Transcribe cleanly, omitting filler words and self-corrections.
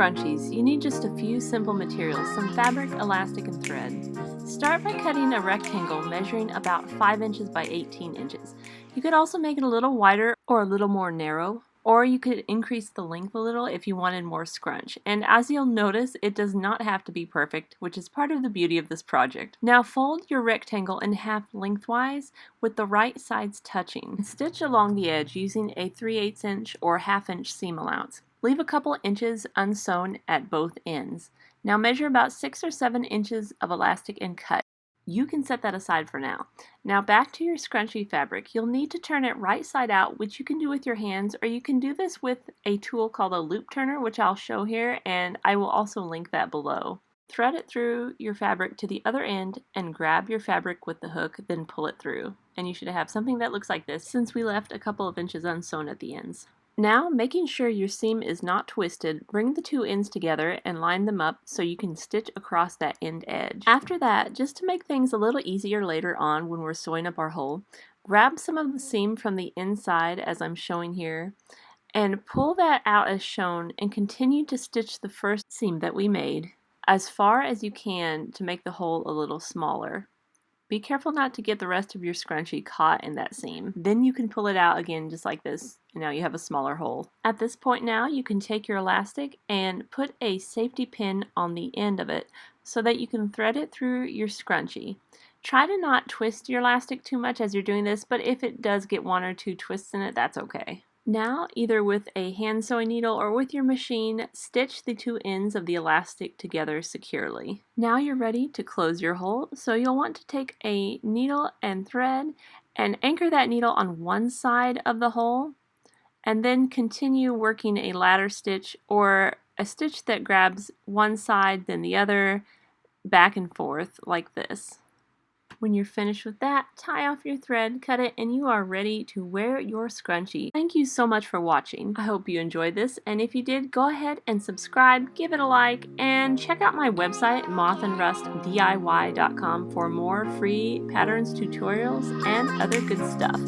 scrunchies, you need just a few simple materials, some fabric, elastic, and thread. Start by cutting a rectangle measuring about 5 inches by 18 inches. You could also make it a little wider or a little more narrow, or you could increase the length a little if you wanted more scrunch. And as you'll notice, it does not have to be perfect, which is part of the beauty of this project. Now fold your rectangle in half lengthwise with the right sides touching. Stitch along the edge using a 3/8 inch or 1/2 inch seam allowance. Leave a couple inches unsewn at both ends. Now measure about 6 or 7 inches of elastic and cut. You can set that aside for now. Now back to your scrunchie fabric. You'll need to turn it right side out, which you can do with your hands, or you can do this with a tool called a loop turner, which I'll show here, and I will also link that below. Thread it through your fabric to the other end and grab your fabric with the hook, then pull it through. And you should have something that looks like this, since we left a couple of inches unsewn at the ends. Now, making sure your seam is not twisted, bring the two ends together and line them up so you can stitch across that end edge. After that, just to make things a little easier later on when we're sewing up our hole, grab some of the seam from the inside as I'm showing here and pull that out as shown and continue to stitch the first seam that we made as far as you can to make the hole a little smaller. Be careful not to get the rest of your scrunchie caught in that seam. Then you can pull it out again just like this, and now you have a smaller hole. At this point now, you can take your elastic and put a safety pin on the end of it so that you can thread it through your scrunchie. Try to not twist your elastic too much as you're doing this, but if it does get 1 or 2 twists in it, that's okay. Now, either with a hand sewing needle or with your machine, stitch the two ends of the elastic together securely. Now you're ready to close your hole, so you'll want to take a needle and thread and anchor that needle on one side of the hole, and then continue working a ladder stitch or a stitch that grabs one side then the other, back and forth like this. When you're finished with that, tie off your thread, cut it, and you are ready to wear your scrunchie. Thank you so much for watching. I hope you enjoyed this, and if you did, go ahead and subscribe, give it a like, and check out my website, mothandrustdiy.com, for more free patterns, tutorials, and other good stuff.